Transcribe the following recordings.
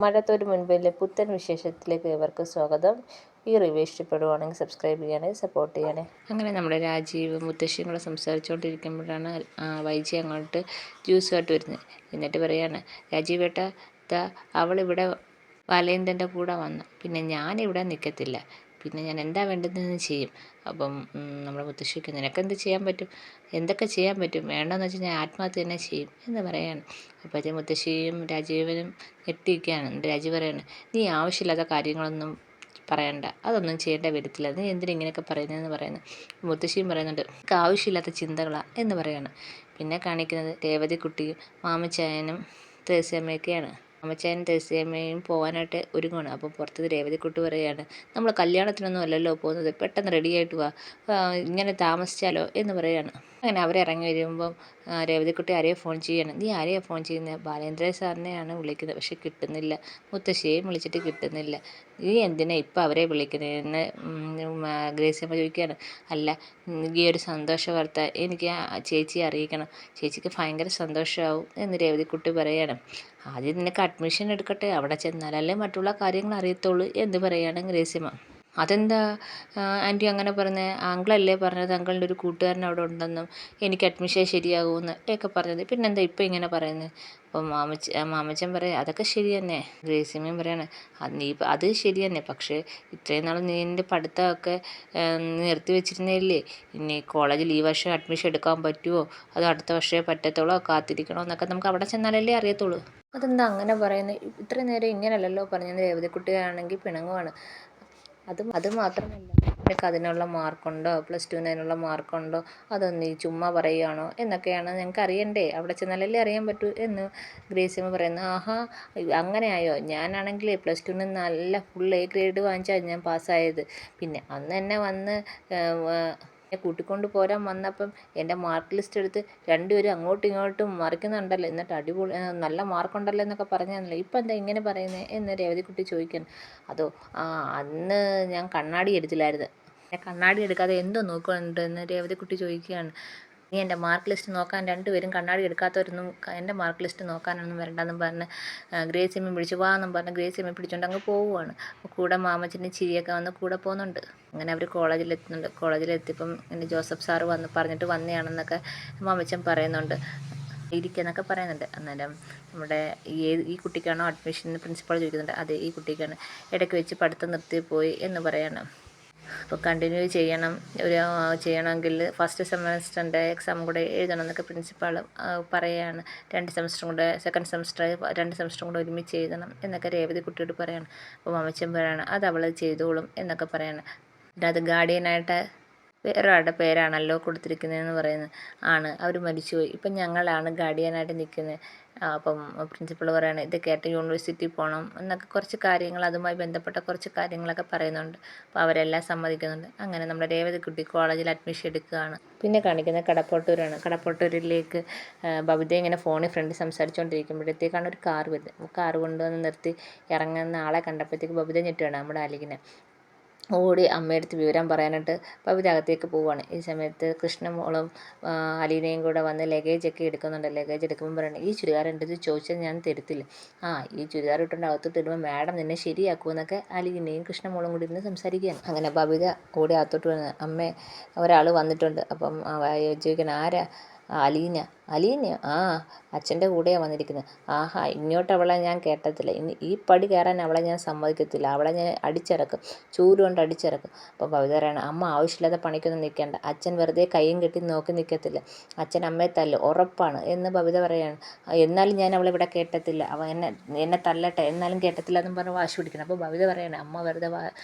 മഴത്തോരു മുൻപിലെ പുത്തൻ വിശേഷത്തിലേക്ക് ഏവർക്കും സ്വാഗതം. ഈ റിവ്യൂ ഇഷ്ടപ്പെടുവാണെങ്കിൽ സബ്സ്ക്രൈബ് ചെയ്യണേ, സപ്പോർട്ട് ചെയ്യണേ. അങ്ങനെ നമ്മുടെ രാജീവ് മുത്തശ്ശിയും കൂടെ സംസാരിച്ചുകൊണ്ടിരിക്കുമ്പോഴാണ് വൈജി അങ്ങോട്ട് ജ്യൂസുമായിട്ട് വരുന്നത്. എന്നിട്ട് പറയാണ്, രാജീവ് ഏട്ടാ, അവളിവിടെ വലേന്ദ്രൻ്റെ കൂടെ വന്നു, പിന്നെ ഞാനിവിടെ നിൽക്കത്തില്ല, പിന്നെ ഞാൻ എന്താ വേണ്ടതെന്ന് ചെയ്യും. അപ്പം നമ്മുടെ മുത്തശ്ശിക്ക് നിനക്കെന്ത് ചെയ്യാൻ പറ്റും, എന്തൊക്കെ ചെയ്യാൻ പറ്റും, വേണ്ടെന്ന് വെച്ചാൽ ഞാൻ ആത്മഹത്യ തന്നെ ചെയ്യും എന്ന് പറയാണ്. അപ്പോൾ മുത്തശ്ശിയും രാജീവനും ഞെട്ടിയിരിക്കുകയാണ്. രാജീവ് പറയാണ്, നീ ആവശ്യമില്ലാത്ത കാര്യങ്ങളൊന്നും പറയണ്ട, അതൊന്നും ചെയ്യേണ്ട വരത്തില്ല, നീ എന്തിനാ ഇങ്ങനെയൊക്കെ പറയുന്നതെന്ന് പറയുന്നത്. മുത്തശ്ശിയും പറയുന്നുണ്ട്, എനിക്ക് ആവശ്യമില്ലാത്ത ചിന്തകളാണ് എന്ന് പറയാണ്. പിന്നെ കാണിക്കുന്നത് രേവതിക്കുട്ടിയും മാമച്ചായനും തേഴ്സിയമ്മയൊക്കെയാണ്. അമ്മച്ചായനും തേഴ്സിയമ്മയും പോകാനായിട്ട് ഒരുങ്ങുകയാണ്. അപ്പോൾ പുറത്ത് രേവതിക്കുട്ടി പറയുകയാണ്, നമ്മൾ കല്യാണത്തിനൊന്നും അല്ലല്ലോ പോകുന്നത്, പെട്ടെന്ന് റെഡിയായിട്ട് വാ, ഇങ്ങനെ താമസിച്ചാലോ എന്ന് പറയുകയാണ്. അങ്ങനെ അവരിറങ്ങി വരുമ്പം രേവതിക്കുട്ടി ആരെയോ ഫോൺ ചെയ്യണം. നീ ആരെയാണ് ഫോൺ ചെയ്യുന്നത്? ബാലേന്ദ്രൻ സാറിനെയാണ് വിളിക്കുന്നത്, പക്ഷെ കിട്ടുന്നില്ല. മുത്തശ്ശിയെയും വിളിച്ചിട്ട് കിട്ടുന്നില്ല. നീ എന്തിനാ ഇപ്പം അവരെ വിളിക്കുന്നതെന്ന് ഗ്രേസിയമ്മ ചോദിക്കുകയാണ്. അല്ല, ഈ ഒരു സന്തോഷ വാർത്ത എനിക്ക് ചേച്ചിയെ അറിയിക്കണം, ചേച്ചിക്ക് ഭയങ്കര സന്തോഷമാവും എന്ന് രേവതിക്കുട്ടി പറയുകയാണ്. ആദ്യം നിനക്ക് അഡ്മിഷൻ എടുക്കട്ടെ, അവിടെ ചെന്നാലല്ലേ മറ്റുള്ള കാര്യങ്ങൾ അറിയത്തുള്ളൂ എന്ന് പറയുകയാണ് ഗ്രേസിയമ്മ. അതെന്താ ആൻറ്റി അങ്ങനെ പറഞ്ഞത്? അങ്കിളല്ലേ പറഞ്ഞത് അങ്കിളിൻ്റെ ഒരു കൂട്ടുകാരൻ അവിടെ ഉണ്ടെന്നും എനിക്ക് അഡ്മിഷൻ ശരിയാകുമെന്ന് ഒക്കെ പറഞ്ഞത്, പിന്നെന്താ ഇപ്പം ഇങ്ങനെ പറയുന്നത്? അപ്പം മാമച്ചൻ പറയാം, അതൊക്കെ ശരി തന്നെ. ഗ്രേസിയമ്മയും പറയാണ്, അത് ശരി തന്നെ, പക്ഷേ ഇത്രയും നാൾ നിൻ്റെ പഠിത്തമൊക്കെ നിർത്തി വെച്ചിരുന്നില്ലേ, ഇനി കോളേജിൽ ഈ വർഷം അഡ്മിഷൻ എടുക്കാൻ പറ്റുമോ, അതോ അടുത്ത വർഷമേ പറ്റത്തുള്ളൂ, കാത്തിരിക്കണോ എന്നൊക്കെ നമുക്ക് അവിടെ ചെന്നാലല്ലേ അറിയത്തുള്ളൂ. അതെന്താ അങ്ങനെ പറയുന്നത്? ഇത്രയും നേരം ഇങ്ങനെയല്ലല്ലോ പറഞ്ഞത്. രേവതിക്കുട്ടിയാണെങ്കിൽ പിണങ്ങുവാണ്. അത് മാത്രമല്ല, നിനക്ക് അതിനുള്ള മാർക്കുണ്ടോ, പ്ലസ് ടുവിന് അതിനുള്ള മാർക്കുണ്ടോ, അതൊന്നും നീ ചുമ്മാ പറയുകയാണോ എന്നൊക്കെയാണ് ഞങ്ങൾക്ക് അറിയണ്ടേ, അവിടെ ചെന്നാലല്ലേ അറിയാൻ പറ്റൂ എന്ന് ഗ്രേസിയമ്മ പറയുന്നു. ആഹാ, അങ്ങനെയായോ? ഞാനാണെങ്കിൽ പ്ലസ് ടുവിന് നല്ല ഫുൾ എ ഗ്രേഡ് വാങ്ങിച്ചാൽ ഞാൻ പാസ്സായത്. പിന്നെ അന്ന് എന്നെ വന്ന് കൂട്ടിക്കൊണ്ട് പോരാൻ വന്നപ്പം എൻ്റെ മാർക്ക് ലിസ്റ്റ് എടുത്ത് രണ്ടുപേരും അങ്ങോട്ടും ഇങ്ങോട്ടും മറിക്കുന്നുണ്ടല്ലോ, എന്നിട്ട് അടിപൊളി നല്ല മാർക്കുണ്ടല്ലോ എന്നൊക്കെ പറഞ്ഞാണല്ലോ, ഇപ്പം എന്താ ഇങ്ങനെ പറയുന്നത് എന്ന് രേവതിക്കുട്ടി ചോദിക്കണം. അതോ, അന്ന് ഞാൻ കണ്ണാടി എടുത്തില്ലായിരുന്നു. കണ്ണാടി എടുക്കാതെ എന്തോ നോക്കുന്നുണ്ടെന്ന് രേവതിക്കുട്ടി ചോദിക്കുകയാണ്. നീ എൻ്റെ മാർക്ക് ലിസ്റ്റ് നോക്കാൻ, രണ്ടുപേരും കണ്ണാടി എടുക്കാത്തവരൊന്നും എൻ്റെ മാർക്ക് ലിസ്റ്റ് നോക്കാനൊന്നും വരണ്ടെന്നും പറഞ്ഞ് ഗ്രേസിയമ്മ വിളിച്ച് വാന്നും പറഞ്ഞ് ഗ്രേസിയമ്മ പിടിച്ചുകൊണ്ട് അങ്ങ് പോവുകയാണ്. കൂടെ മാമച്ചൻ്റെ ചിരിയൊക്കെ വന്ന് കൂടെ പോകുന്നുണ്ട്. അങ്ങനെ അവർ കോളേജിലെത്തുന്നുണ്ട്. കോളേജിലെത്തിയപ്പം എൻ്റെ ജോസഫ് സാറ് പറഞ്ഞിട്ട് വന്നതാണെന്നൊക്കെ മാമച്ചൻ പറയുന്നുണ്ട്. ഇരിക്കുന്നൊക്കെ പറയുന്നുണ്ട്. അന്നേരം നമ്മുടെ ഈ കുട്ടിക്കാണോ അഡ്മിഷൻ പ്രിൻസിപ്പാൾ ചോദിക്കുന്നുണ്ട്. അതെ, ഈ കുട്ടിക്കാണ്. ഇടയ്ക്ക് വെച്ച് പഠിത്തം നിർത്തി പോയി എന്ന് പറയണം. അപ്പോൾ കണ്ടിന്യൂ ചെയ്യണമെങ്കിൽ ഫസ്റ്റ് സെമസ്റ്ററിൻ്റെ എക്സാം കൂടെ എഴുതണം എന്നൊക്കെ പ്രിൻസിപ്പാൾ പറയുകയാണ്. 2 സെമസ്റ്ററും കൂടെ, സെക്കൻഡ് സെമസ്റ്റർ 2 സെമസ്റ്ററും കൂടെ ഒരുമിച്ച് എഴുതണം എന്നൊക്കെ രേവതിക്കുട്ടിയോട് പറയാണ്. അപ്പോൾ മാമച്ചൻ പറയാണ്, അത് അവൾ ചെയ്തോളും എന്നൊക്കെ പറയാണ്. അത് ഗാർഡിയനായിട്ട് വേറൊരാളുടെ പേരാണല്ലോ കൊടുത്തിരിക്കുന്നതെന്ന് പറയുന്നത്. ആണ്, അവർ മരിച്ചുപോയി, ഇപ്പം ഞങ്ങളാണ് ഗാർഡിയനായിട്ട് നിൽക്കുന്നത്. അപ്പം പ്രിൻസിപ്പൾ പറയുകയാണ്, ഇത് കേട്ട് യൂണിവേഴ്സിറ്റി പോകണം എന്നൊക്കെ കുറച്ച് കാര്യങ്ങൾ, അതുമായി ബന്ധപ്പെട്ട കുറച്ച് കാര്യങ്ങളൊക്കെ പറയുന്നുണ്ട്. അപ്പോൾ അവരെല്ലാം സമ്മതിക്കുന്നുണ്ട്. അങ്ങനെ നമ്മുടെ രേവതിക്കുട്ടി കോളേജിൽ അഡ്മിഷൻ എടുക്കുകയാണ്. പിന്നെ കാണിക്കുന്നത് കടപ്പുറത്തൂരാണ്. കടപ്പുറത്തൂരിലേക്ക് ബബിത ഇങ്ങനെ ഫോണിൽ ഫ്രണ്ട് സംസാരിച്ചുകൊണ്ടിരിക്കുമ്പോഴത്തേക്കാണ് ഒരു കാർ വരുന്നത്. കാർ കൊണ്ടുവന്ന് നിർത്തി ഇറങ്ങുന്ന ആളെ കണ്ടപ്പോഴത്തേക്ക് ബബിത ഞെട്ടുകയാണ്. നമ്മുടെ അലികിനെ ഓടി അമ്മയടുത്ത് വിവരം പറയാനായിട്ട് ബബിത അകത്തേക്ക് പോവുകയാണ്. ഈ സമയത്ത് കൃഷ്ണമോളും അലീനയും കൂടെ വന്ന് ലഗേജൊക്കെ എടുക്കുന്നുണ്ട്. ലഗേജ് എടുക്കുമ്പോൾ പറയണം, ഈ ചുരിദാർ എൻ്റെ അടുത്ത് ചോദിച്ചാൽ ഞാൻ തരത്തില്ല, ഈ ചുരിദാർ ഇട്ടുകൊണ്ട് അകത്തോട്ട് ഇടുമ്പോൾ മാഡം നിന്നെ ശരിയാക്കുമെന്നൊക്കെ അലീനയും കൃഷ്ണമോളും കൂടി ഇരുന്ന് സംസാരിക്കുകയാണ്. അങ്ങനെ ബബിത ഓടി അകത്തോട്ട് വന്ന്, അമ്മേ ഒരാൾ വന്നിട്ടുണ്ട്. അപ്പം ചോദിക്കണം, ആരാ? അലീന അച്ഛൻ്റെ കൂടെയാണ് വന്നിരിക്കുന്നത്. ആഹാ, ഇങ്ങോട്ട് അവളെ ഞാൻ കേട്ടത്തില്ല, ഇനി ഈ പടി കയറാൻ അവളെ ഞാൻ സമ്മതിക്കത്തില്ല, അവളെ ഞാൻ അടിച്ചിറക്കും, ചൂല് കൊണ്ട് അടിച്ചിറക്കും. അപ്പോൾ ബബിത പറയണം, അമ്മ ആവശ്യമില്ലാത്ത പണിക്കൊന്നും നിൽക്കേണ്ട, അച്ഛൻ വെറുതെ കൈയും കെട്ടി നോക്കി നിൽക്കത്തില്ല, അച്ഛൻ അമ്മയെ തല്ലും ഉറപ്പാണ് എന്ന് ബബിത പറയാണ്. എന്നാലും ഞാൻ അവളെ ഇവിടെ കേട്ടത്തില്ല, അവ എന്നെ തല്ലട്ടെ എന്നാലും കേട്ടത്തില്ല എന്നും പറഞ്ഞ് വാശി പിടിക്കണം. അപ്പോൾ ബബിത പറയാണ്, അമ്മ വെറുതെ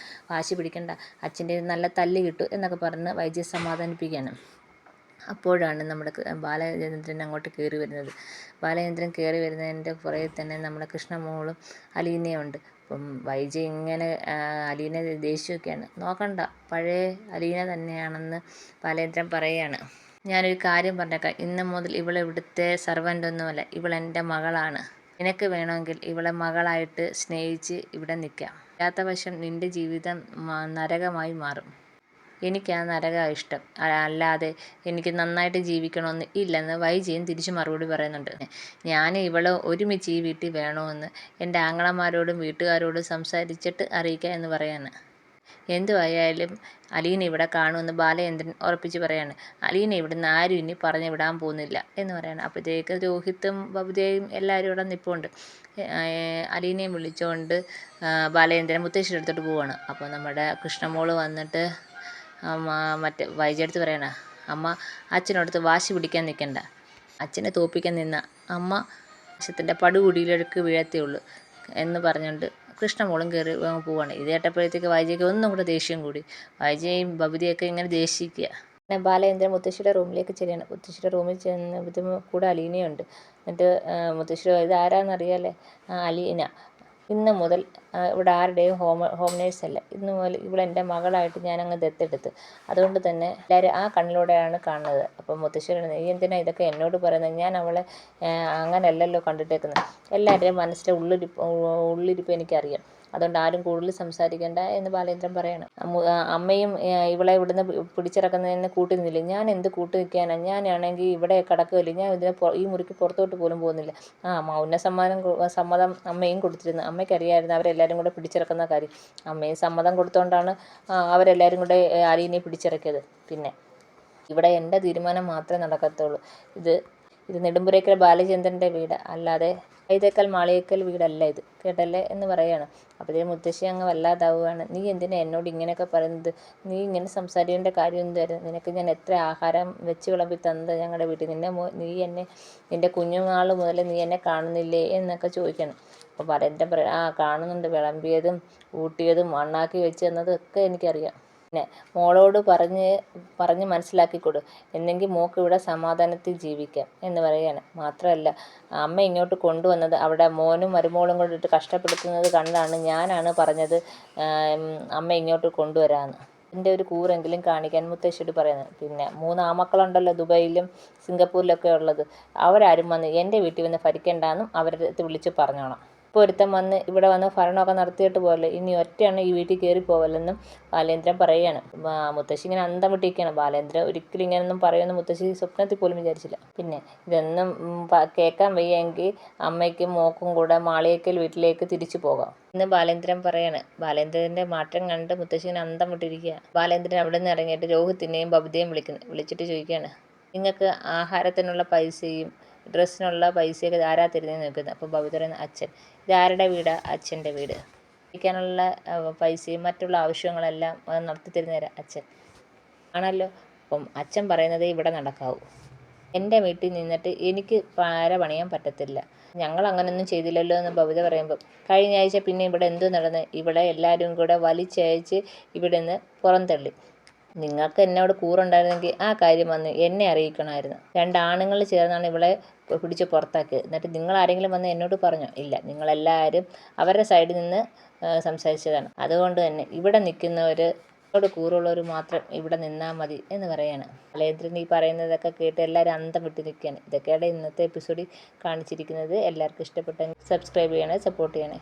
വാശി പിടിക്കണ്ട, അച്ഛൻ്റെ നല്ല തല്ല് കിട്ടും എന്നൊക്കെ പറഞ്ഞ് വൈദ്യം സമാധാനിപ്പിക്കുകയാണ്. അപ്പോഴാണ് നമ്മുടെ ബാലചന്ദ്രൻ അങ്ങോട്ട് കയറി വരുന്നത്. ബാലചന്ദ്രൻ കയറി വരുന്നതിൻ്റെ പുറകെ തന്നെ നമ്മുടെ കൃഷ്ണമോളും അലീനയും ഉണ്ട്. അപ്പം വൈജി ഇങ്ങനെ അലീന ദേഷ്യമൊക്കെയാണ്. നോക്കണ്ട, പഴയ അലീന തന്നെയാണെന്ന് ബാലചന്ദ്രൻ പറയുകയാണ്. ഞാനൊരു കാര്യം പറഞ്ഞേക്കാം, ഇന്ന് മുതൽ ഇവിടുത്തെ സർവൻ്റ് ഒന്നുമല്ല, ഇവളെൻ്റെ മകളാണ്. നിനക്ക് വേണമെങ്കിൽ ഇവളെ മകളായിട്ട് സ്നേഹിച്ച് ഇവിടെ നിൽക്കാം, അല്ലാത്ത വശം നിൻ്റെ ജീവിതം നരകമായി മാറും. എനിക്ക് ആ നരകമാണ് ഇഷ്ടം, അല്ലാതെ എനിക്ക് നന്നായിട്ട് ജീവിക്കണമെന്ന് ഇല്ലെന്ന് വൈജയും തിരിച്ച് മറുപടി പറയുന്നുണ്ട്. ഞാൻ ഇവള് ഒരുമിച്ച് ഈ വീട്ടിൽ വേണമെന്ന് എൻ്റെ ആങ്ങളമാരോടും വീട്ടുകാരോടും സംസാരിച്ചിട്ട് അറിയിക്കാം എന്ന് പറയാണ്. എന്തുവായാലും അലീന ഇവിടെ കാണുമെന്ന് ബാലചന്ദ്രൻ ഉറപ്പിച്ച് പറയാണ്. അലീന ഇവിടുന്ന് ആരും ഇനി പറഞ്ഞു വിടാൻ പോകുന്നില്ല എന്ന് പറയാണ്. അപ്പോഴത്തേക്ക് രോഹിത്തും ബബിതയും എല്ലാവരും ഇവിടെ നിൽപ്പുണ്ട്. അലീനയും വിളിച്ചുകൊണ്ട് ബാലചന്ദ്രൻ മുത്തശ്ശിയുടെ അടുത്തോട്ട് പോവാണ്. അപ്പോൾ നമ്മുടെ കൃഷ്ണമോള് വന്നിട്ട് മറ്റേ വൈജയടുത്ത് പറയണ, അമ്മ അച്ഛനടുത്ത് വാശി പിടിക്കാൻ നിൽക്കണ്ട, അച്ഛനെ തോൽപ്പിക്കാൻ നിന്ന അമ്മ വശത്തിൻ്റെ പടുകുടിയിലേക്ക് വീഴത്തേ ഉള്ളൂ എന്ന് പറഞ്ഞുകൊണ്ട് കൃഷ്ണമോളും കയറി പോവാണ്. ഇത് കേട്ടപ്പോഴത്തേക്ക് വൈജയ്ക്ക് ഒന്നും കൂടെ ദേഷ്യം കൂടി. വൈജയും ബബിതയൊക്കെ ഇങ്ങനെ ദേഷിക്കുക. പിന്നെ ബാലചന്ദ്രൻ മുത്തശ്ശിയുടെ റൂമിലേക്ക് ചെല്ലുകയാണ്. മുത്തശ്ശിയുടെ റൂമിൽ ചെന്ന് കൂടെ അലീനയുണ്ട്. എന്നിട്ട് മുത്തശ്ശി ഇത് ആരാന്നറിയാലേ, അലീന ഇന്ന് മുതൽ ഇവിടെ ആരുടെയും ഹോം നേഴ്സല്ല. ഇന്ന് മുതൽ ഇവളെൻ്റെ മകളായിട്ട് ഞാനങ്ങ് ദത്തെടുത്ത്. അതുകൊണ്ട് തന്നെ എല്ലാവരും ആ കണ്ണിലൂടെയാണ് കാണുന്നത്. അപ്പം മുത്തശ്ശിയോട് നീ എന്തിനാ ഇതൊക്കെ എന്നോട് പറയുന്നത്? ഞാൻ അവളെ അങ്ങനെയല്ലല്ലോ കണ്ടിട്ടേക്കുന്നത്. എല്ലാവരുടെയും മനസ്സിലെ ഉള്ളിരിപ്പ് എനിക്കറിയാം. അതുകൊണ്ട് ആരും കൂടുതൽ സംസാരിക്കേണ്ട എന്ന് ബാലേന്ദ്രൻ പറയണം. അമ്മയും ഇവളെ ഇവിടുന്ന് പിടിച്ചിറക്കുന്നതിന് കൂട്ടി നിന്നില്ല. ഞാൻ എന്ത് കൂട്ടി നിൽക്കാനാണ്? ഞാനാണെങ്കിൽ ഇവിടെ കിടക്കുകയില്ല. ഞാൻ ഈ മുറിക്ക് പുറത്തോട്ട് പോലും പോകുന്നില്ല. മൗന സമ്മതം അമ്മയും കൊടുത്തിരുന്നു. അമ്മയ്ക്കറിയായിരുന്നു അവരെല്ലാവരും കൂടെ പിടിച്ചിറക്കുന്ന കാര്യം. അമ്മയും സമ്മതം കൊടുത്തുകൊണ്ടാണ് അവരെല്ലാവരും കൂടെ അലീനയെ പിടിച്ചിറക്കിയത്. പിന്നെ ഇവിടെ എൻ്റെ തീരുമാനം മാത്രമേ നടക്കത്തുള്ളൂ. ഇത് നെടുമ്പുരയ്ക്കൽ ബാലചന്ദ്രൻ്റെ വീട്, അല്ലാതെ കൈതേക്കൽ മാളിയേക്കൽ വീടല്ല ഇത്, കേട്ടല്ലേ എന്ന് പറയാണ്. അപ്പോഴേ മുത്തശ്ശി അങ്ങ് വല്ലാതാവുകയാണ്. നീ എന്തിനാ എന്നോട് ഇങ്ങനെയൊക്കെ പറയുന്നത്? നീ ഇങ്ങനെ സംസാരിക്കേണ്ട കാര്യം എന്തായിരുന്നു? നിനക്ക് ഞാൻ എത്ര ആഹാരം വെച്ച് വിളമ്പി തന്നത് ഞങ്ങളുടെ വീട്ടിൽ. നിൻ്റെ കുഞ്ഞുനാൾ മുതൽ നീ എന്നെ കാണുന്നില്ലേ എന്നൊക്കെ ചോദിക്കണം. അപ്പോൾ ബാലേന്ദ്രൻ പറയും, കാണുന്നുണ്ട്, വിളമ്പിയതും ഊട്ടിയതും മണ്ണാക്കി വെച്ച് തന്നതൊക്കെ എനിക്കറിയാം. പിന്നെ മോളോട് പറഞ്ഞ് മനസ്സിലാക്കിക്കൊടു, എന്നെങ്കിൽ മോൾക്ക് ഇവിടെ സമാധാനത്തിൽ ജീവിക്കാം എന്ന് പറയുകയാണ്. മാത്രമല്ല അമ്മ ഇങ്ങോട്ട് കൊണ്ടുവന്നത് അവിടെ മോനും മരുമോളും കൊണ്ടിട്ട് കഷ്ടപ്പെടുത്തുന്നത് കണ്ടാണ് ഞാനാണ് പറഞ്ഞത് അമ്മ ഇങ്ങോട്ട് കൊണ്ടുവരാമെന്ന്. എൻ്റെ ഒരു കൂറെങ്കിലും കാണിക്കാൻ മുത്തശ്ശിയോട് പറയുന്നത്. പിന്നെ 3 ആമക്കളുണ്ടല്ലോ ദുബൈയിലും സിംഗപ്പൂരിലൊക്കെ ഉള്ളത്, അവരാരും വന്ന് എൻ്റെ വീട്ടിൽ വന്ന് ഭരിക്കേണ്ടെന്നും അവരുടെ അടുത്ത് വിളിച്ച് പറഞ്ഞോണം. ഇപ്പോൾ ഒരുത്തൻ വന്ന് ഇവിടെ വന്ന് ഭരണമൊക്കെ നടത്തിയിട്ട് പോകല്ലേ, ഇനി ഒറ്റയാണ് ഈ വീട്ടിൽ കയറി പോകല്ലെന്നും ബാലേന്ദ്രൻ പറയുകയാണ്. മുത്തശ്ശി ഇങ്ങനെ അന്തം വിട്ടിരിക്കുകയാണ്. ബാലേന്ദ്രൻ ഒരിക്കലും ഇങ്ങനെയൊന്നും പറയുമെന്ന് മുത്തശ്ശി സ്വപ്നത്തിൽ പോലും വിചാരിച്ചില്ല. പിന്നെ ഇതൊന്നും കേൾക്കാൻ വയ്യെങ്കിൽ അമ്മയ്ക്കും മോക്കും കൂടെ മാളിയേക്കൽ വീട്ടിലേക്ക് തിരിച്ചു പോകാം എന്ന് ബാലേന്ദ്രൻ പറയാണ്. ബാലേന്ദ്രൻ്റെ മാറ്റം കണ്ട് മുത്തശ്ശി ഇങ്ങനെ അന്തം വിട്ടിരിക്കുക. ബാലേന്ദ്രൻ അവിടെ നിന്ന് ഇറങ്ങിയിട്ട് രോഹിത്തിനെയും ബബിതയും വിളിച്ചിട്ട് ചോദിക്കുകയാണ്, നിങ്ങൾക്ക് ആഹാരത്തിനുള്ള പൈസയും ഡ്രസ്സിനുള്ള പൈസയൊക്കെ ആരാ തരുന്നതെന്ന് നോക്കുന്നത്. അപ്പോൾ ബബിത പറയുന്നത്, അച്ഛൻ. ഇതാരുടെ വീടാണ്? അച്ഛൻ്റെ വീട്. കഴിക്കാനുള്ള പൈസയും മറ്റുള്ള ആവശ്യങ്ങളെല്ലാം നടത്തി തരുന്നവരാ അച്ഛൻ ആണല്ലോ. അപ്പം അച്ഛൻ പറയുന്നതേ ഇവിടെ നടക്കാവൂ. എൻ്റെ വീട്ടിൽ നിന്നിട്ട് എനിക്ക് പാര പണിയാൻ പറ്റത്തില്ല. ഞങ്ങൾ അങ്ങനെയൊന്നും ചെയ്തില്ലല്ലോ എന്ന് ബബിത പറയുമ്പോൾ, കഴിഞ്ഞ ആഴ്ച പിന്നെ ഇവിടെ എന്തോ നടന്ന്? ഇവിടെ എല്ലാവരും കൂടെ വലിച്ചയച്ച് ഇവിടെ നിന്ന് പുറന്തള്ളി. നിങ്ങൾക്ക് എന്നോട് കൂറുണ്ടായിരുന്നെങ്കിൽ ആ കാര്യം വന്ന് എന്നെ അറിയിക്കണമായിരുന്നു. 2 ആണുങ്ങൾ ചേർന്നാണ് ഇവളെ പിടിച്ച് പുറത്താക്കിയത്. എന്നിട്ട് നിങ്ങൾ ആരെങ്കിലും വന്ന് എന്നോട് പറഞ്ഞോ? ഇല്ല, നിങ്ങളെല്ലാവരും അവരുടെ സൈഡിൽ നിന്ന് സംസാരിച്ചതാണ്. അതുകൊണ്ട് തന്നെ ഇവിടെ നിൽക്കുന്നവരോട് കൂറുള്ളവർ മാത്രം ഇവിടെ നിന്നാൽ മതി എന്ന് പറയാണ്. ബാലേന്ദ്രൻ ഈ പറയുന്നതൊക്കെ കേട്ട് എല്ലാവരും അന്തം വിട്ട് നിൽക്കുകയാണ്. ഇതൊക്കെയാണ് ഇന്നത്തെ എപ്പിസോഡിൽ കാണിച്ചിരിക്കുന്നത്. എല്ലാവർക്കും ഇഷ്ടപ്പെട്ടെങ്കിൽ സബ്സ്ക്രൈബ് ചെയ്യണേ, സപ്പോർട്ട് ചെയ്യണേ.